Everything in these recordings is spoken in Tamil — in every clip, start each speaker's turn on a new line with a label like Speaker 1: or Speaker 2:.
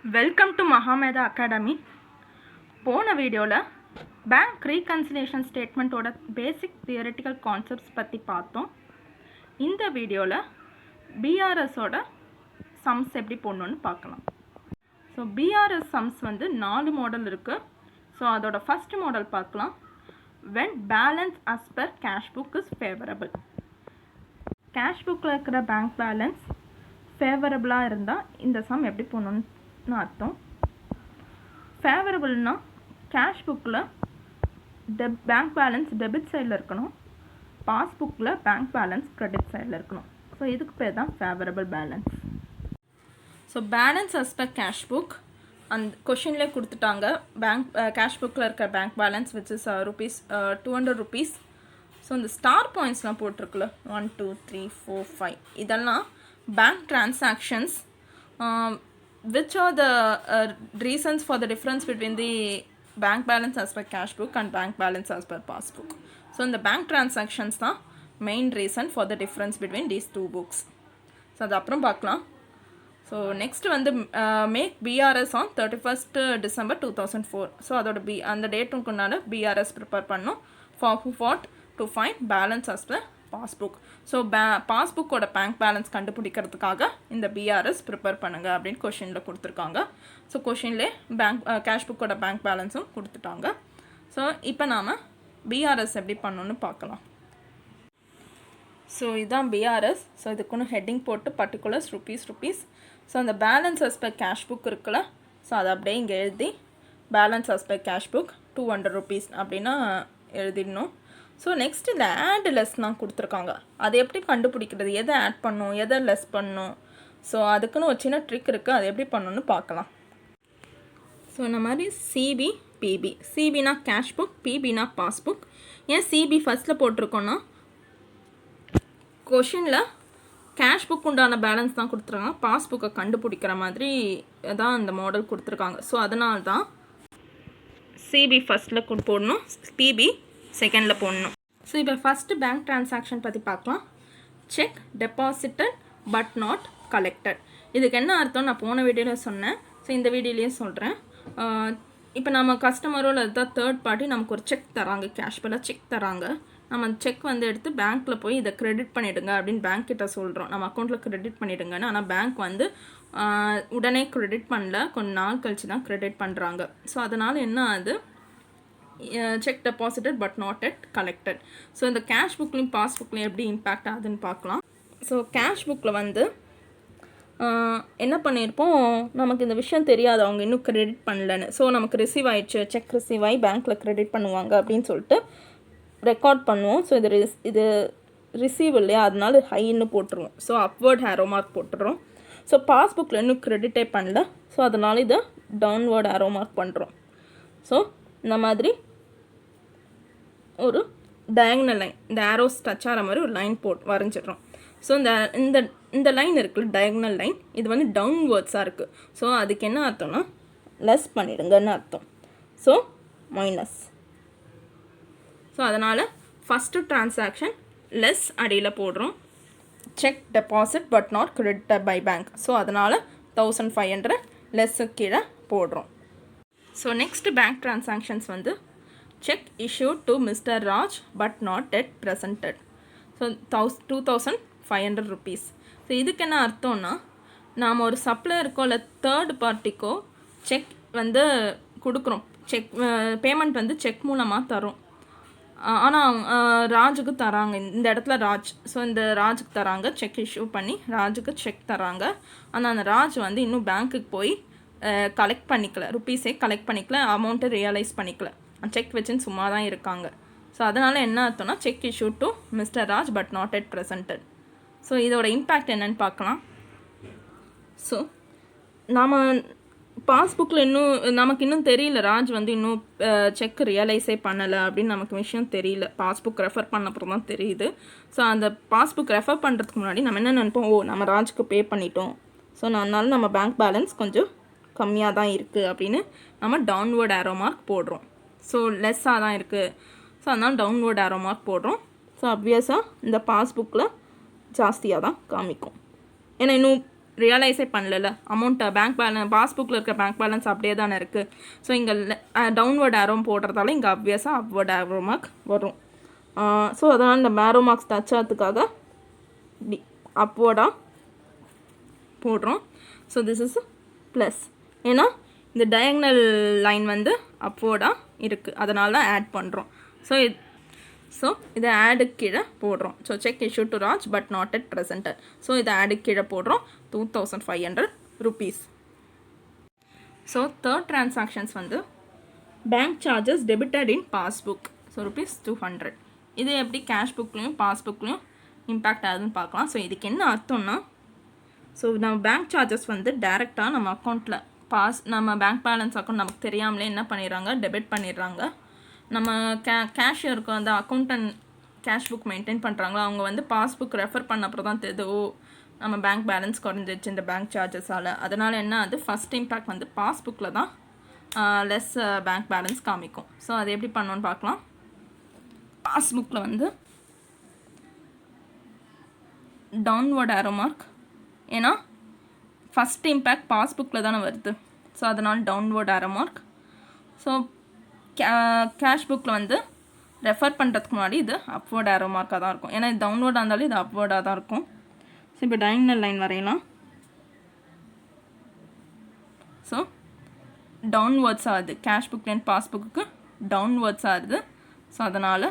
Speaker 1: Welcome to மகாமேதா academy. போன வீடியோவில் பேங்க் ரீகன்சிலேஷன் ஸ்டேட்மெண்ட்டோட பேசிக் தியரிட்டிக்கல் கான்செப்ட்ஸ் பற்றி பார்த்தோம். இந்த வீடியோவில் பிஆர்எஸோட சம்ஸ் எப்படி போடணுன்னு பார்க்கலாம். ஸோ பிஆர்எஸ் சம்ஸ் வந்து 4 மாடல் இருக்குது. ஸோ அதோட ஃபஸ்ட் மாடல் பார்க்கலாம். when balance as per cash book is favorable. Cash புக்கில் இருக்கிற பேங்க் பேலன்ஸ் ஃபேவரபுளாக இருந்தால் இந்த சம் எப்படி போடணுன்னு அர்த்தம். ஃபேவரபுள்னா கேஷ் புக்கில் பேங்க் பேலன்ஸ் டெபிட் சைடில் இருக்கணும், பாஸ்புக்கில் பேங்க் பேலன்ஸ் கிரெடிட் சைடில் இருக்கணும். ஸோ இதுக்கு பேர் தான் favourable balance. So balance as per cash book அந்த கொஷின்லேயே கொடுத்துட்டாங்க. பேங்க் கேஷ் புக்கில் இருக்கிற bank balance which is rupees 200 rupees. So இந்த ஸ்டார் பாயிண்ட்ஸ்லாம் போட்டிருக்குல்ல 1 2 3 4 5 இதெல்லாம் bank transactions which are the reasons for the difference between the bank balance as per cash book and bank balance as per passbook. So இந்த bank transactions தான் main reason for the difference between these two books. So அது அப்புறம் பார்க்கலாம். ஸோ நெக்ஸ்ட் வந்து make B R S on 31st December 2004. So அதோட அந்த டேட்டுக்குனால பிஆர்எஸ் ப்ரிப்பேர் பண்ணோம். For what to find balance as per passbook. So பாஸ்புக்கோட பேங்க் பேலன்ஸ் கண்டுபிடிக்கிறதுக்காக இந்த பிஆர்எஸ் ப்ரிப்பேர் பண்ணுங்கள் அப்படின்னு கொஷினில் கொடுத்துருக்காங்க. ஸோ கொஷின்லே பேங்க் கேஷ் புக்கோட பேங்க் பேலன்ஸும் கொடுத்துட்டாங்க. ஸோ இப்போ நாம் பிஆர்எஸ் எப்படி பண்ணணுன்னு பார்க்கலாம். ஸோ இதுதான் பிஆர்எஸ். ஸோ இதுக்குன்னு ஹெட்டிங் போட்டு பர்டிகுலர்ஸ் ருபீஸ். ஸோ அந்த balance as per cash book இருக்குல்ல, ஸோ அதை அப்படியே இங்கே எழுதி balance as per cash book 200 rupees அப்படின்னா எழுதிடணும். ஸோ நெக்ஸ்ட் இந்த ஆட் லெஸ்லாம் கொடுத்துருக்காங்க. அதை எப்படி கண்டுபிடிக்கிறது, எதை ஆட் பண்ணணும் எதை லெஸ் பண்ணணும், ஸோ அதுக்குன்னு ஒரு சின்ன ட்ரிக் இருக்குது. அது எப்படி பண்ணணுன்னு பார்க்கலாம். ஸோ இந்த மாதிரி சிபி பிபி, சிபினா கேஷ் புக், பிபினா பாஸ்புக். ஏன் சிபி ஃபஸ்ட்டில் போட்டிருக்கோன்னா கொஷினில் கேஷ் புக் உண்டான பேலன்ஸ் தான் கொடுத்துருக்காங்க, பாஸ்புக்கை கண்டுபிடிக்கிற மாதிரி தான் இந்த மாடல் கொடுத்துருக்காங்க. ஸோ அதனால தான் சிபி ஃபஸ்ட்டில் போடணும், பிபி செகண்டில் போடணும். ஸோ இப்போ ஃபஸ்ட்டு பேங்க் ட்ரான்சாக்ஷன் பற்றி பார்க்கலாம். Check deposited but not collected. இதுக்கு என்ன அர்த்தம் நான் போன வீடியோவில் சொன்னேன். ஸோ இந்த வீடியோலேயே சொல்கிறேன். இப்போ நம்ம கஸ்டமரோட தான் தேர்ட் பார்ட்டி நமக்கு ஒரு செக் தராங்க, கேஷ் பில்லாக செக் தராங்க. நம்ம அந்த செக் வந்து எடுத்து பேங்க்கில் போய் இதை க்ரெடிட் பண்ணிவிடுங்க அப்படின்னு பேங்க் கிட்ட சொல்கிறோம். நம்ம அக்கௌண்ட்டில் க்ரெடிட் பண்ணிவிடுங்கன்னு. ஆனால் பேங்க் வந்து உடனே க்ரெடிட் பண்ணல, கொஞ்சம் நாள் கழிச்சு தான் க்ரெடிட் பண்ணுறாங்க. ஸோ அதனால் என்ன ஆகுது, check deposited but not yet collected. So இந்த கேஷ் புக்லேயும் பாஸ்புக்லேயும் எப்படி இம்பேக்ட் ஆகுதுன்னு பார்க்கலாம். ஸோ கேஷ் புக்கில் வந்து என்ன பண்ணியிருப்போம், நமக்கு இந்த விஷயம் தெரியாது அவங்க இன்னும் க்ரெடிட் பண்ணலன்னு. ஸோ நமக்கு ரிசீவ் ஆகிடுச்சு, செக் ரிசீவ் ஆகி பேங்க்கில் க்ரெடிட் பண்ணுவாங்க அப்படின்னு சொல்லிட்டு ரெக்கார்ட் பண்ணுவோம். ஸோ இது ரிசீவ் இல்லையா, அதனால ஹைன்னு போட்டுருவோம். ஸோ அப்வர்ட் ஹேரோ மார்க் போட்டுறோம். ஸோ பாஸ்புக்கில் இன்னும் க்ரெடிட்டே பண்ணல, ஸோ அதனால் இதை டவுன்வர்ட் ஹேரோ மார்க் பண்ணுறோம். ஸோ இந்த மாதிரி ஒரு டயக்னல் லைன், இந்த ஆரோஸ் டச் ஆகிற மாதிரி ஒரு லைன் வரைஞ்சிடுறோம். ஸோ இந்த லைன் இருக்குல்ல டயக்னல் லைன், இது வந்து டவுன்வேர்ட்ஸாக இருக்குது. ஸோ அதுக்கு என்ன அர்த்தம்னா லெஸ் பண்ணிடுங்கன்னு அர்த்தம். So minus. ஸோ அதனால் ஃபஸ்ட்டு ட்ரான்சாக்ஷன் லெஸ் அடியில் போடுறோம். Cheque deposit but not credited by bank. So அதனால் 1500 லெஸ்ஸு கீழே போடுறோம். ஸோ நெக்ஸ்ட் பேங்க் ட்ரான்சாக்ஷன்ஸ் வந்து cheque issued to Mr. Raj but not yet presented. So 2500 rupees. So இதுக்கு என்ன அர்த்தம்னா, நாம் ஒரு சப்ளையருக்கோ இல்லை தேர்ட் பார்ட்டிக்கோ செக் வந்து கொடுக்குறோம். செக் பேமெண்ட் வந்து செக் மூலமாக தரோம். ஆனால் ராஜுக்கு தராங்க, இந்த இடத்துல ராஜ். ஸோ இந்த ராஜுக்கு தராங்க, செக் இஷ்யூ பண்ணி ராஜுக்கு செக் தராங்க. ஆனால் அந்த ராஜ் வந்து இன்னும் பேங்க்குக்கு போய் கலெக்ட் பண்ணிக்கல, ருப்பீஸே கலெக்ட் பண்ணிக்கல, அமௌண்ட்டை ரியலைஸ் பண்ணிக்கல, செக் வச்சுன்னு சும்மா தான் இருக்காங்க. ஸோ அதனால் என்ன அர்த்தம்னா check issue to mister Raj but not yet presented. So இதோட இம்பேக்ட் என்னன்னு பார்க்கலாம். ஸோ நாம் பாஸ்புக்கில் நமக்கு இன்னும் தெரியல, ராஜ் வந்து இன்னும் செக் ரியலைஸே பண்ணலை அப்படின்னு நமக்கு விஷயம் தெரியல. பாஸ்புக் ரெஃபர் பண்ண அப்புறம் தான் தெரியுது. ஸோ அந்த பாஸ்புக் ரெஃபர் பண்ணுறதுக்கு முன்னாடி நம்ம என்ன நினைப்போம், நம்ம ராஜுக்கு பே பண்ணிட்டோம், ஸோ அதனால நம்ம பேங்க் பேலன்ஸ் கொஞ்சம் கம்மியாக தான் இருக்குது அப்படின்னு நம்ம டவுன்வர்ட் ஆரோ மார்க் போடுறோம். ஸோ லெஸ்ஸாக தான் இருக்குது, ஸோ அதனால் டவுன்வர்ட் ஆரோ மார்க் போடுறோம். ஸோ அப்வியஸாக இந்த பாஸ்புக்கில் ஜாஸ்தியாக தான் காமிக்கும். ஏன்னா இன்னும் ரியலைஸே பண்ணல, அமௌண்ட்டை பேங்க் பேலன்ஸ் பாஸ்புக்கில் இருக்க பேங்க் பேலன்ஸ் அப்படியே தானே இருக்குது. ஸோ இங்கே டவுன்வர்ட் ஆரோ போடுறதால இங்கே அப்வியஸாக அப்வர்ட் ஆரோ மார்க் வரும். ஸோ அதனால் இந்த மேரோ மார்க்ஸ் டச் ஆகிறதுக்காக அப்வர்டாக போடுறோம். ஸோ திஸ் இஸ் ப்ளஸ், ஏன்னா இந்த டயக்னல் லைன் வந்து அப்வர்டாக இருக்குது, அதனால தான் ஆட் பண்ணுறோம். ஸோ இதை ஆடுக்கு கீழே போடுறோம். So check issue to Raj but not at presented. So இதை ஆடுக்கு கீழே போடுறோம் 2500 rupees. ஸோ தேர்ட் டிரான்சாக்ஷன்ஸ் வந்து bank charges debited in passbook. So ₹200. இது எப்படி கேஷ் புக்லேயும் பாஸ்புக்லேயும் இம்பேக்ட் ஆகுதுன்னு பார்க்கலாம். ஸோ இதுக்கு என்ன அர்த்தம்னா, ஸோ நம்ம பேங்க் சார்ஜஸ் வந்து டேரெக்டாக நம்ம அக்கௌண்ட்டில் நம்ம பேங்க் பேலன்ஸ் அக்கௌண்ட் நமக்கு தெரியாமலே என்ன பண்ணிடுறாங்க, டெபிட் பண்ணிடுறாங்க. நம்ம கேஷியருக்கு வந்து அக்கௌண்டன்ட் கேஷ் புக் மெயின்டைன் பண்ணுறாங்களோ அவங்க வந்து பாஸ்புக் ரெஃபர் பண்ண அப்புறம் தான் தெரியுது, ஓ நம்ம பேங்க் பேலன்ஸ் குறைஞ்சிருச்சு இந்த பேங்க் சார்ஜஸால். அதனால் என்ன அது ஃபஸ்ட் இம்பேக்ட் வந்து பாஸ்புக்கில் தான் லெஸ் பேங்க் பேலன்ஸ் காமிக்கும். ஸோ அது எப்படி பண்ணோன்னு பார்க்கலாம். பாஸ்புக்கில் வந்து டவுன்வர்ட் ஆரோ மார்க், ஏன்னா ஃபஸ்ட் இம்பேக்ட் பாஸ்புக்கில் தானே வருது. ஸோ அதனால் downward arrow mark. So cash புக்கில் வந்து ரெஃபர் பண்ணுறதுக்கு முன்னாடி இது அப்வர்ட் ஆரோ மார்க்காக தான் இருக்கும், ஏன்னா இது டவுன்வர்டாக இருந்தாலும் இது அப்வர்டாக தான் இருக்கும். ஸோ இப்போ டயகனல் லைன் வரையலாம். ஸோ டவுன்வர்ட்ஸ் ஆகுது, கேஷ் புக்லேருந்து பாஸ்புக்கு டவுன்வர்ட்ஸ் ஆகுது. ஸோ அதனால்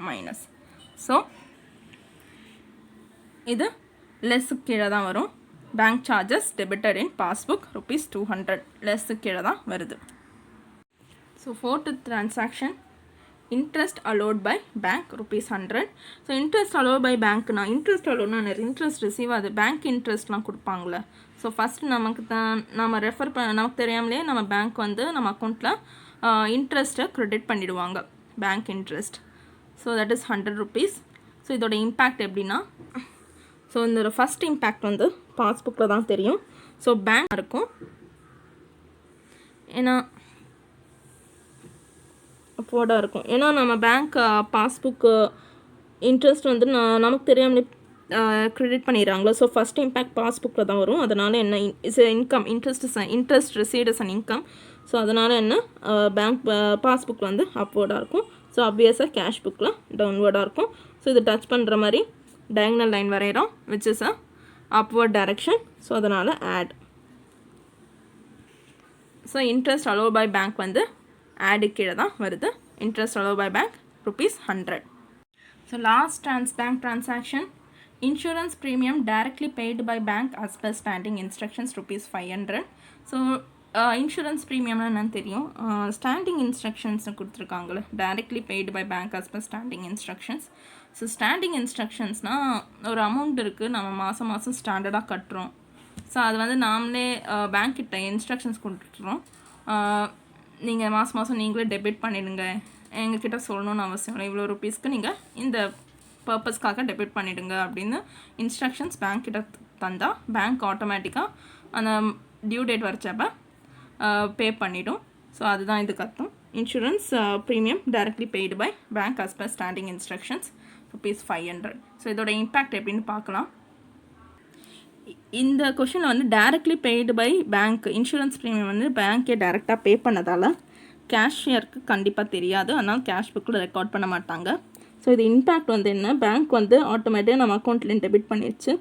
Speaker 1: மைனஸ். ஸோ இது லெஸ்ஸுக்கு கீழே தான் வரும். Bank charges debited in passbook ₹200 லெஸ்ஸுக்கு கீழே தான் வருது. So fourth transaction interest allowed by bank ₹100. So interest allowed by பேங்க்னா, இன்ட்ரெஸ்ட் அலோட்னா இன்ட்ரெஸ்ட் ரிசீவ் ஆகுது, பேங்க் இன்ட்ரெஸ்ட்லாம் கொடுப்பாங்களே. ஸோ ஃபஸ்ட்டு நமக்கு நம்ம ரெஃபர் நமக்கு தெரியாமலே நம்ம பேங்க் வந்து நம்ம அக்கௌண்ட்டில் இன்ட்ரெஸ்ட்டை க்ரெடிட் பண்ணிவிடுவாங்க, bank interest. So that is ₹100. So இதோட இம்பேக்ட் எப்படின்னா, ஸோ இந்த ஃபஸ்ட் இம்பேக்ட் வந்து பாஸ்புக்கில் தான் தெரியும். ஸோ பேங்க் இருக்கும், ஏன்னா அப்வர்டாக இருக்கும், ஏன்னா நம்ம பேங்க் பாஸ்புக்கு இன்ட்ரெஸ்ட் வந்து நமக்கு தெரியாமலே க்ரெடிட் பண்ணிடுறாங்களோ. ஸோ ஃபஸ்ட் இம்பேக்ட் பாஸ்புக்கில் தான் வரும். அதனால் என்ன, it's income, interest received is an income. So அதனால் என்ன, பேங்க் பாஸ்புக்கில் வந்து அப்வர்டாக இருக்கும். ஸோ ஆப்வியஸாக கேஷ் புக்கில் டவுன்வர்டாக இருக்கும். ஸோ இது டச் பண்ணுற மாதிரி டயகனல் லைன் வரைகிறோம், which is a upward direction. So அதனால் add. So interest allowed by bank வந்து ஆடு கீழே தான் வருது. Interest allowed by bank ₹100. So last bank transaction insurance premium directly paid by bank as per standing instructions ₹500. So insurance ப்ரீமியம்னா என்னன்னு தெரியும், ஸ்டாண்டிங் இன்ஸ்ட்ரக்ஷன்ஸ்னு கொடுத்துருக்காங்களே, directly paid by bank as per standing instructions. So standing இன்ஸ்ட்ரக்ஷன்ஸ்னால் ஒரு அமௌண்ட் இருக்குது, நம்ம மாதம் மாதம் ஸ்டாண்டர்டாக கட்டுறோம். ஸோ அது வந்து நாமளே பேங்க் கிட்ட இன்ஸ்ட்ரக்ஷன்ஸ் கொடுத்துட்றோம், நீங்கள் மாதம் மாதம் நீங்களே டெபிட் பண்ணிவிடுங்க, எங்ககிட்ட சொல்லணும்னு அவசியம் இல்லை, இவ்வளோ ருபீஸ்க்கு நீங்கள் இந்த பர்பஸ்க்காக டெபிட் பண்ணிவிடுங்க அப்படின்னு இன்ஸ்ட்ரக்ஷன்ஸ் பேங்க் கிட்ட தந்தால் பேங்க் ஆட்டோமேட்டிக்காக அந்த டியூ டேட் வரைச்சப்போ பே பண்ணிவிடும். ஸோ அதுதான் இதுக்கு அர்த்தம். Insurance premium directly paid by bank as per standing instructions ₹500. So இதோட இம்பேக்ட் எப்படின்னு பார்க்கலாம். இந்த கொஷினில் வந்து directly paid by bank, insurance premium வந்து பேங்க்கே டைரெக்டாக பே பண்ணதால் கேஷியருக்கு கண்டிப்பாக தெரியாது, அதனால் கேஷ் புக்கில் ரெக்கார்ட் பண்ண மாட்டாங்க. ஸோ இது இம்பேக்ட் வந்து என்ன, பேங்க் வந்து ஆட்டோமேட்டிக்காக நம்ம அக்கௌண்ட்லேயும் டெபிட் பண்ணிடுச்சு.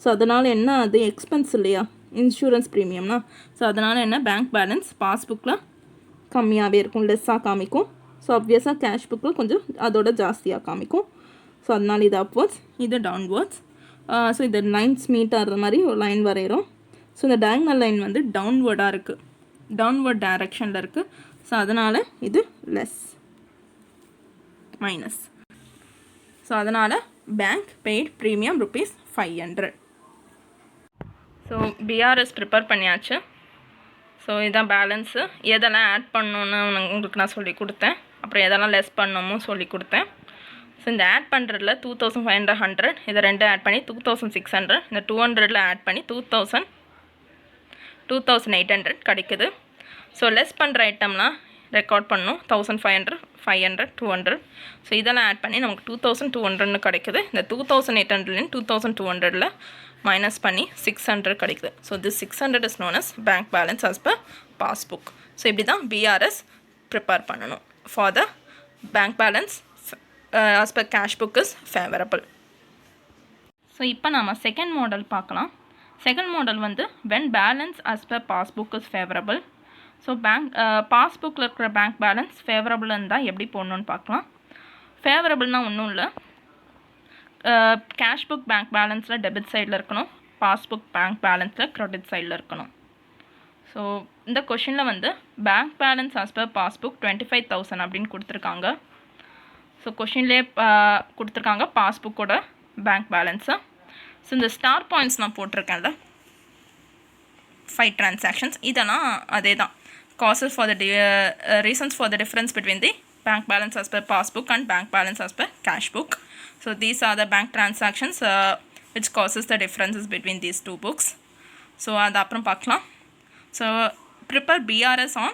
Speaker 1: ஸோ அதனால் என்ன, அது எக்ஸ்பென்ஸ் இல்லையா இன்சூரன்ஸ் ப்ரீமியம்னா. ஸோ அதனால் என்ன, பேங்க் பேலன்ஸ் பாஸ்புக்கில் கம்மியாகவே இருக்கும், லெஸ்ஸாக காமிக்கும். ஸோ ஆப்வியஸாக கேஷ் புக்கில் கொஞ்சம் அதோட ஜாஸ்தியாக காமிக்கும். ஸோ அதனால் இது அப்வர்ட்ஸ், இது டவுன்வர்ட்ஸ். ஸோ இந்த லைன்ஸ் மீட் ஆகிற மாதிரி ஒரு லைன் வரைகிறோம். ஸோ இந்த டயகனல் லைன் வந்து டவுன்வர்டாக இருக்குது, டவுன்வர்ட் டைரக்ஷனில் இருக்குது. ஸோ அதனால் இது லெஸ், மைனஸ். ஸோ அதனால் bank paid premium ₹500. So BRS prepare பண்ணியாச்சு. ஸோ இதுதான் பேலன்ஸு. எதெல்லாம் ஆட் பண்ணணுன்னு உங்களுக்கு நான் சொல்லி கொடுத்தேன், அப்புறம் எதெல்லாம் லெஸ் பண்ணணுமும் சொல்லி கொடுத்தேன். ஸோ இந்த ஆட் பண்ணுறதுல 2500, 100 இதை ரெண்டு ஆட் பண்ணி 2600, இந்த 200 ஆட் பண்ணி 2800 கிடைக்குது. ஸோ லெஸ் பண்ணுற ஐட்டம்லாம் ரெக்கார்ட் பண்ணணும், 1500, 500, 200. ஸோ இதெல்லாம் ஆட் பண்ணி நமக்கு 2200 கிடைக்குது. இந்த 2800 2200 மைனஸ் பண்ணி 600 கிடைக்குது. So this 600 is known as bank balance as per passbook. So இப்படி தான் BRS ப்ரிப்பேர் பண்ணணும் for the bank balance as per cash book is favorable. So இப்போ நம்ம செகண்ட் மாடல் பார்க்கலாம். செகண்ட் மாடல் வந்து when balance as per passbook is favorable. So பாஸ்புக்கில் இருக்கிற பேங்க் பேலன்ஸ் ஃபேவரபுள் இருந்தால் எப்படி போடணுன்னு பார்க்கலாம். ஃபேவரபுள்னால் ஒன்றும் இல்லை, கேஷ் புக் பேங்க் பேலன்ஸில் டெபிட் சைடில் இருக்கணும், பாஸ்புக் பேங்க் பேலன்ஸில் க்ரெடிட் சைடில் இருக்கணும். ஸோ இந்த கொஷினில் வந்து bank balance as per passbook 25,000 அப்படின்னு கொடுத்துருக்காங்க. ஸோ கொஷின்லேயே கொடுத்துருக்காங்க பாஸ்புக்கோட பேங்க் பேலன்ஸை. ஸோ இந்த ஸ்டார் பாயிண்ட்ஸ் நான் போட்டிருக்கேன்ல 5 transactions, இதெல்லாம் அதே தான் causes for the reasons for the difference between the bank balance as per passbook and bank balance as per cash book. So these are the bank transactions which causes the differences between these two books. So அது அப்புறம் பார்க்கலாம். So prepare BRS on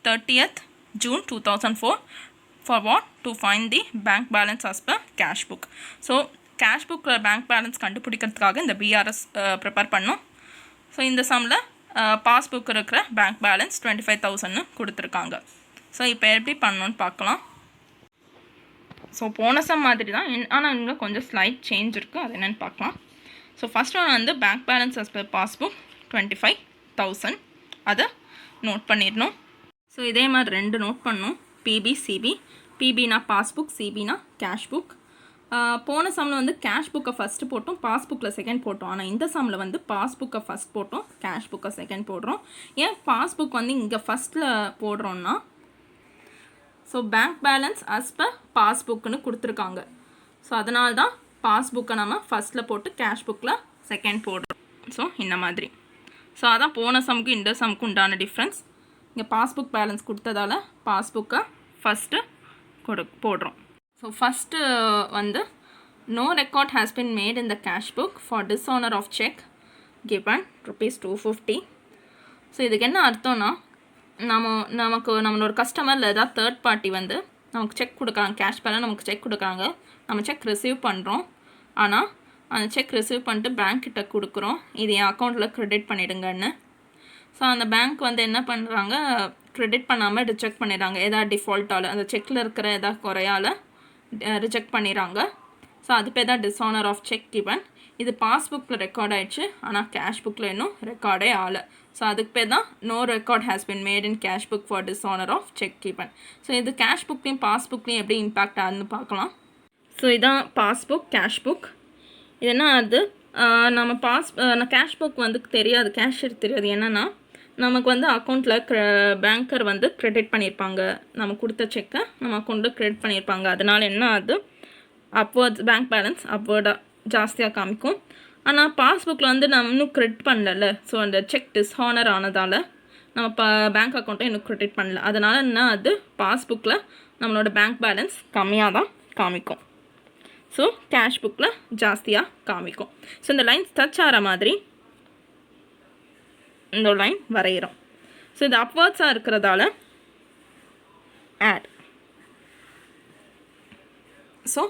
Speaker 1: 30th June 2004 for what? To find the bank balance as per cash book. So cash book bank balance கண்டுபிடிக்கிறதுக்காக இந்த BRS ப்ரிப்பேர் பண்ணோம். ஸோ இந்த சம்மில் பாஸ்புக் இருக்கிற பேங்க் பேலன்ஸ் 25,000 கொடுத்துருக்காங்க. ஸோ இப்போ எப்படி பண்ணணுன்னு பார்க்கலாம். ஸோ போன சம் மாதிரி தான், ஆனால் இங்கே கொஞ்சம் ஸ்லைட் சேஞ்ச் இருக்குது, அது என்னென்னு பார்க்கலாம். ஸோ ஃபஸ்ட் ஒன் வந்து bank balance as per passbook 25,000, அதை நோட் பண்ணிடணும். ஸோ இதே மாதிரி 2 நோட் பண்ணணும், பிபி சிபி. பிபினா பாஸ்புக், சிபினா கேஷ் புக். போன சம்மில் வந்து கேஷ் புக்கை ஃபஸ்ட்டு போட்டோம், பாஸ்புக்கில் செகண்ட் போட்டோம். ஆனால் இந்த சம்மில் வந்து பாஸ்புக்கை ஃபஸ்ட் போட்டோம், கேஷ் புக்கை செகண்ட் போடுறோம். ஏன் பாஸ்புக் வந்து இங்கே ஃபஸ்ட்டில் போடுறோன்னா, so bank balance as per பாஸ்புக்குன்னு கொடுத்துருக்காங்க. ஸோ அதனால தான் பாஸ்புக்கை நம்ம ஃபஸ்ட்டில் போட்டு கேஷ் புக்கில் செகண்ட் போடுறோம். ஸோ இந்த மாதிரி. ஸோ அதான் போன சம்முக்கு இந்த சம்முக்கு உண்டான டிஃப்ரென்ஸ். இங்கே பாஸ்புக் பேலன்ஸ் கொடுத்ததால பாஸ்புக்கை ஃபஸ்ட்டு போடுறோம். ஸோ ஃபஸ்ட்டு வந்து no record has been made in the cash book for dishonor of check given ₹250. So இதுக்கு என்ன அர்த்தம்னா, நம்மளோட கஸ்டமரில் ஏதாவது தேர்ட் பார்ட்டி வந்து நமக்கு செக் கொடுக்குறாங்க, கேஷ் பேலன்ஸ் நமக்கு செக் கொடுக்குறாங்க, நம்ம செக் ரிசீவ் பண்ணுறோம். ஆனால் அந்த செக் ரிசீவ் பண்ணிட்டு பேங்க்கிட்ட கொடுக்குறோம், இது என் அக்கௌண்ட்டில் க்ரெடிட் பண்ணிவிடுங்கன்னு. ஸோ அந்த பேங்க் வந்து என்ன பண்ணுறாங்க, க்ரெடிட் பண்ணாமல் ரிஜெக்ட் பண்ணிடுறாங்க. எதாவது டிஃபால்ட்டால், அந்த செக்கில் இருக்கிற எதாவது குறையால் ரிஜெக்ட் பண்ணிடுறாங்க. ஸோ அது பேர் தான் டிஸானர் ஆஃப் செக் கிவன். இது பாஸ்புக்கில் ரெக்கார்ட் ஆகிடுச்சு, ஆனால் கேஷ் புக்கில் இன்னும் ரெக்கார்டே ஆகலை. ஸோ அதுக்கு பேர் தான் no record has been made in cash book for dishonour of cheque given. So இது கேஷ் புக்லேயும் பாஸ்புக்லேயும் எப்படி இம்பேக்ட் ஆகுதுன்னு பார்க்கலாம். ஸோ இதான் பாஸ்புக், கேஷ் புக். இது என்ன ஆகுது, நம்ம கேஷ் புக் வந்து தெரியாது, கேஷியர் தெரியாது. என்னென்னா நமக்கு வந்து அக்கௌண்ட்டில் பேங்கர் வந்து க்ரெடிட் பண்ணியிருப்பாங்க, நம்ம கொடுத்த செக்கை நம்ம அக்கௌண்ட்டில் க்ரெடிட் பண்ணியிருப்பாங்க. அதனால் என்ன ஆகுது, அப்வர்ட்ஸ் பேங்க் பேலன்ஸ் அப்வர்டாக ஜாஸ்தியாக காமிக்கும். ஆனால் பாஸ்புக்கில் வந்து நம்ம இன்னும் க்ரெடிட் பண்ணல. ஸோ அந்த செக் டிஸ்ஹானர் ஆனதால் நம்ம பேங்க் அக்கௌண்ட்டை இன்னும் க்ரெடிட் பண்ணல. அதனால் என்ன ஆகுது, பாஸ்புக்கில் நம்மளோட பேங்க் பேலன்ஸ் கம்மியாக தான் காமிக்கும். ஸோ கேஷ் புக்கில் ஜாஸ்தியாக காமிக்கும். ஸோ இந்த லைன்ஸ் டச் ஆகிற மாதிரி இந்த லைன் வரைகிறோம். ஸோ இது அப்வர்ட்ஸாக இருக்கிறதால ஆட். ஸோ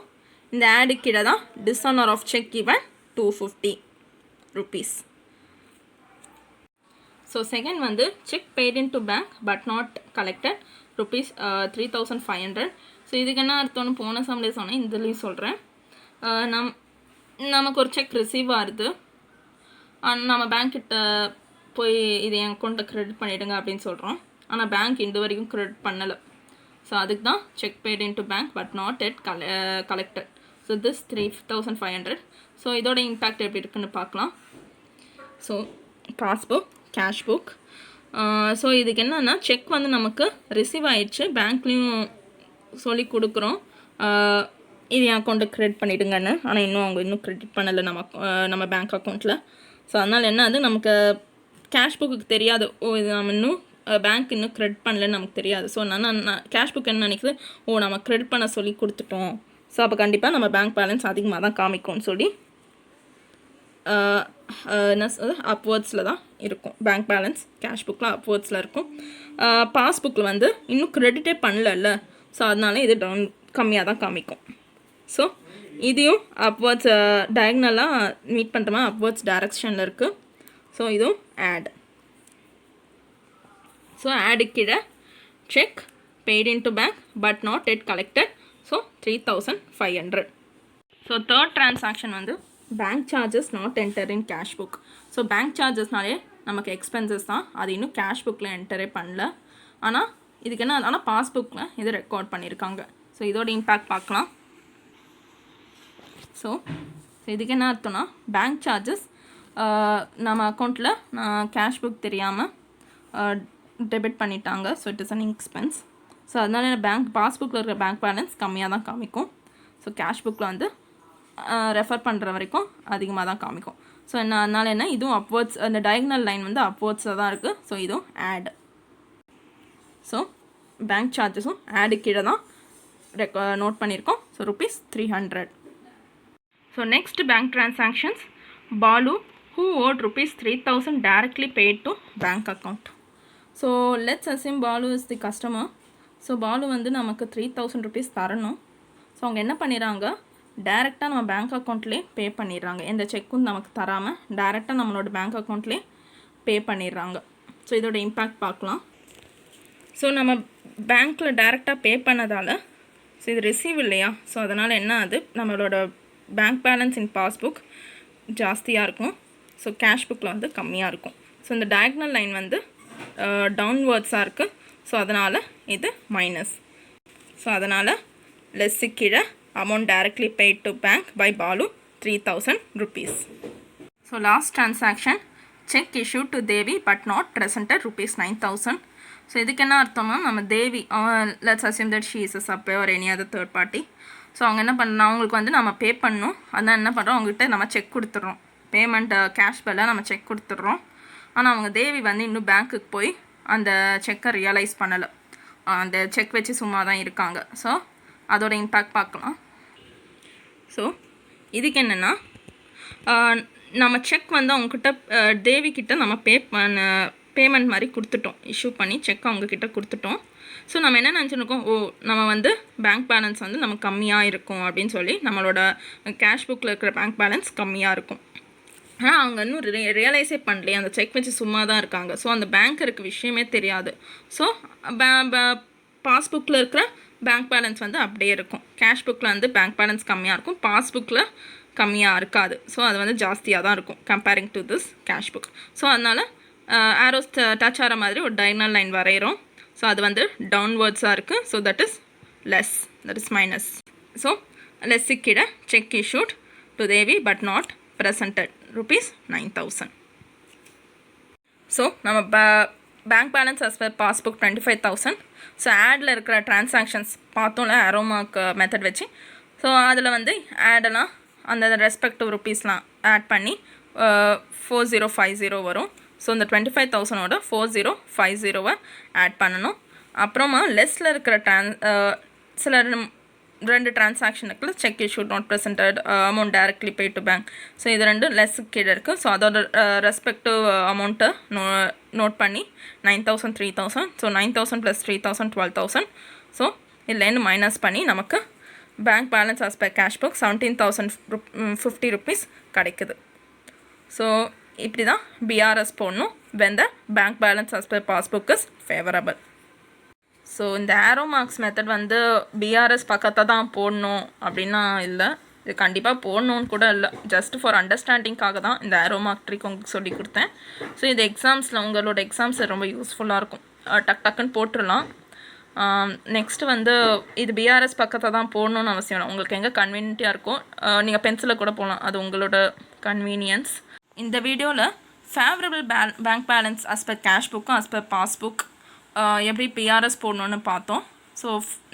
Speaker 1: இந்த ஆடு கீழே தான் dishonour of cheque given ₹250. So second வந்து cheque paid into bank but not collected ₹3,500. So இதுக்கு என்ன அர்த்தம்னு போன சம்லேயே சொன்னேன், இதுலேயும் சொல்கிறேன். நமக்கு ஒரு செக் ரிசீவ் ஆகுது, நம்ம பேங்க்கிட்ட போய் இது என் அக்கௌண்ட்டை க்ரெடிட் பண்ணிவிடுங்க அப்படின்னு சொல்கிறோம். ஆனால் பேங்க் இந்த வரைக்கும் க்ரெடிட் பண்ணலை. ஸோ அதுக்கு தான் check paid into bank but not yet collected. So this 3,500. So இதோட இம்பேக்ட் எப்படி இருக்குன்னு பார்க்கலாம். So passbook, cash book. So இதுக்கு என்னென்னா, செக் வந்து நமக்கு ரிசீவ் ஆகிடுச்சு, பேங்க்லேயும் சொல்லி கொடுக்குறோம் இது என் அக்கௌண்ட்டை க்ரெடிட் பண்ணிவிடுங்கன்னு. ஆனால் அவங்க இன்னும் க்ரெடிட் பண்ணலை நம்ம பேங்க் அக்கௌண்ட்டில். ஸோ அதனால் என்ன அது, நமக்கு கேஷ் புக்கு தெரியாது, இது நம்ம இன்னும் பேங்க் இன்னும் க்ரெடிட் பண்ணலன்னு நமக்கு தெரியாது. ஸோ நான் கேஷ் புக் என்ன நினைக்குது, நம்ம க்ரெடிட் பண்ண சொல்லி கொடுத்துட்டோம், ஸோ அப்போ கண்டிப்பாக நம்ம பேங்க் பேலன்ஸ் அதிகமாக தான் காமிக்கும்னு சொல்லி அப்வர்ட்ஸில் தான் இருக்கும். பேங்க் பேலன்ஸ் கேஷ் புக்கில் அப்வர்ட்ஸில் இருக்கும். பாஸ்புக்கில் வந்து இன்னும் க்ரெடிட்டே பண்ணல, ஸோ அதனால இது டவுன் கம்மியாக தான் காமிக்கும். ஸோ இதையும் அப்வர்ட்ஸ் டயக்னலாக மீட் பண்ணுற மாதிரி அப்வர்ட்ஸ் டைரக்ஷனில் இருக்குது. ஸோ இதுவும் ஆட். ஸோ ஆடு கீழே cheque paid into bank but not yet collected. So 3500. So third transaction வந்து bank charges not enter in cash book. So bank சார்ஜஸ்னாலே நமக்கு எக்ஸ்பென்சஸ் தான், அது இன்னும் கேஷ் புக்கில் என்டரே பண்ணல. ஆனால் இதுக்கு என்ன, ஆனால் பாஸ்புக்கில் இது ரெக்கார்ட் பண்ணியிருக்காங்க. ஸோ இதோட இம்பேக்ட் பார்க்கலாம். ஸோ இதுக்கு என்ன அர்த்தம்னா பேங்க் சார்ஜஸ் நம்ம அக்கௌண்ட்டில் கேஷ் புக் தெரியாமல் டெபிட் பண்ணிட்டாங்க. So it is an expense. So அதனால பேங்க் பாஸ்புக்கில் இருக்கிற பேங்க் பேலன்ஸ் கம்மியாக தான் காமிக்கும். ஸோ கேஷ் புக்கில் வந்து ரெஃபர் பண்ணுற வரைக்கும் அதிகமாக தான் காமிக்கும். ஸோ அதனால் என்ன, இதுவும் அப்வர்ட்ஸ், அந்த டயக்னல் லைன் வந்து அப்வர்ட்ஸில் தான் இருக்குது. ஸோ இதுவும் ஆட். ஸோ பேங்க் சார்ஜஸும் ஆடு கீழே தான் நோட் பண்ணியிருக்கோம். So ₹300. So next bank transactions. Balu who owed ₹3,000 directly paid to bank account. So let's assume Balu is the customer. So Balu வந்து நமக்கு ₹3,000 தரணும். ஸோ அவங்க என்ன பண்ணிடுறாங்க, டேரெக்டாக நம்ம பேங்க் அக்கௌண்ட்லேயே பே பண்ணிடுறாங்க. எந்த செக்கும் நமக்கு தராமல் டேரெக்டாக நம்மளோட பேங்க் அக்கௌண்ட்லேயே பே பண்ணிடுறாங்க. ஸோ இதோட இம்பேக்ட் பார்க்கலாம். ஸோ நம்ம பேங்க்கில் டேரெக்டாக பே பண்ணதால் ஸோ இது ரிசீவ் இல்லையா, ஸோ அதனால் என்ன ஆகுது, நம்மளோட பேங்க் பேலன்ஸ் இன் பாஸ்புக் ஜாஸ்தியாக இருக்கும். ஸோ கேஷ் புக்கில் வந்து கம்மியாக இருக்கும். ஸோ இந்த டயக்னல் லைன் வந்து டவுன்வர்ட்ஸாக இருக்குது. ஸோ அதனால் இது மைனஸ். ஸோ அதனால் லெஸ்ஸு கீழே amount directly paid to bank by Balu ₹3,000. So last transaction cheque issue to Devi but not presented ₹9,000. So இதுக்கு என்ன அர்த்தம்னா, நம்ம Devi let's assume that she is a supply or any other third party. So அவங்க என்ன பண்ணணும், அவங்களுக்கு வந்து நம்ம பே பண்ணணும். அதனால் என்ன பண்ணுறோம், அவங்ககிட்ட நம்ம செக் கொடுத்துட்றோம். பேமெண்ட் கேஷ் பில்லை நம்ம செக் கொடுத்துட்றோம். ஆனால் அவங்க தேவி வந்து இன்னும் பேங்க்குக்கு போய் அந்த செக்கை ரியலைஸ் பண்ணலை. அந்த செக் வச்சு சும்மா தான் இருக்காங்க. ஸோ அதோட இம்பேக்ட் பார்க்கலாம். ஸோ இதுக்கு என்னென்னா, நம்ம செக் வந்து அவங்கக்கிட்ட தேவிக்கிட்ட நம்ம பேமெண்ட் மாதிரி கொடுத்துட்டோம். இஷ்யூ பண்ணி செக் அவங்கக்கிட்ட கொடுத்துட்டோம். ஸோ நம்ம என்ன நினச்சிருக்கோம், நம்ம வந்து பேங்க் பேலன்ஸ் வந்து நமக்கு கம்மியாக இருக்கும் அப்படின்னு சொல்லி நம்மளோட கேஷ் புக்கில் இருக்கிற பேங்க் பேலன்ஸ் கம்மியாக இருக்கும். ஆனால் அவங்க இன்னும் ரியலைஸே பண்ணலையே, அந்த செக் வச்சு சும்மா தான் இருக்காங்க. ஸோ அந்த பேங்க்கருக்கு விஷயமே தெரியாது. ஸோ பாஸ்புக்கில் இருக்கிற பேங்க் பேலன்ஸ் வந்து அப்படியே இருக்கும். கேஷ் புக்கில் வந்து பேங்க் பேலன்ஸ் கம்மியாக இருக்கும், பாஸ்புக்கில் கம்மியாக இருக்காது. ஸோ அது வந்து ஜாஸ்தியாக தான் இருக்கும் comparing to this cash book. So அதனால் ஆரோஸ் டச் ஆகிற மாதிரி ஒரு டயக்னல் லைன் வரைகிறோம். ஸோ அது வந்து டவுன்வர்ட்ஸாக இருக்குது. So that is less, that is minus. So less கீழே cheque issued to Devi but not presented ₹9,000. So நம்ம bank balance as per passbook 25,000. So ஆடில் இருக்கிற டிரான்சாக்ஷன்ஸ் பார்த்தோம்ல அரோமார்க் மெத்தட் வச்சு. ஸோ அதில் வந்து ஆடெல்லாம் அந்த ரெஸ்பெக்டிவ் ருப்பீஸ்லாம் ஆட் பண்ணி 4050 வரும். ஸோ இந்த 25,000ஓட 4050 ஆட் பண்ணணும். அப்புறமா லெஸ்ஸில் இருக்கிற சில 2 டிரான்சாக்ஷனுக்கு cheque issue not presented, amount directly pay to bank. So இது 2 லெஸ்ஸு கீழே இருக்குது. ஸோ அதோட ரெஸ்பெக்டிவ் அமௌண்ட்டை நோட் பண்ணி 9,000 3,000. ஸோ 9,000 + 3,000 12,000. ஸோ இதுலேருந்து மைனஸ் பண்ணி நமக்கு bank balance as per cash book ₹17,050 கிடைக்குது. ஸோ இப்படி தான் பிஆர்எஸ் போடணும் when the bank balance as per passbook is favorable. So இந்த ஆரோ மார்க்ஸ் மெத்தட் வந்து பிஆர்எஸ் பக்கத்தை தான் போடணும் அப்படின்னா இல்லை, இது கண்டிப்பாக போடணுன்னு கூட இல்லை. ஜஸ்ட் ஃபார் அண்டர்ஸ்டாண்டிங்காக தான் இந்த ஆரோ மார்க் ட்ரிக் உங்களுக்கு சொல்லி கொடுத்தேன். ஸோ இது எக்ஸாம்ஸில் உங்களோட எக்ஸாம்ஸ் ரொம்ப யூஸ்ஃபுல்லாக இருக்கும். டக்குன்னு போட்டுடலாம். நெக்ஸ்ட்டு வந்து இது பிஆர்எஸ் பக்கத்தை தான் போடணுன்னு அவசியம் இல்லை. உங்களுக்கு எங்கே கன்வீனியன்ட்டாக இருக்கும், நீங்கள் பென்சிலில் கூட போகலாம், அது உங்களோட கன்வீனியன்ஸ். இந்த வீடியோவில் favourable bank balance as per cash புக்கும் as per பாஸ்புக் எப்படி பிஆர்எஸ் போடணுன்னு பார்த்தோம். ஸோ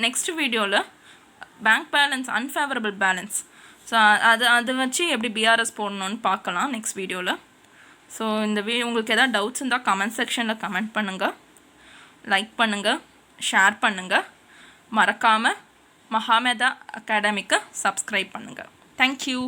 Speaker 1: நெக்ஸ்ட் வீடியோவில் bank balance unfavourable balance, so அதை வச்சு எப்படி பிஆர்எஸ் போடணுன்னு பார்க்கலாம் நெக்ஸ்ட் வீடியோவில். ஸோ இந்த உங்களுக்கு எதாவது டவுட்ஸ் இருந்தால் கமெண்ட் செக்ஷனில் கமெண்ட் பண்ணுங்கள், லைக் பண்ணுங்கள், ஷேர் பண்ணுங்கள். மறக்காமல் மகாமேதா அகாடமிக்கு சப்ஸ்கிரைப் பண்ணுங்கள். தேங்க்யூ.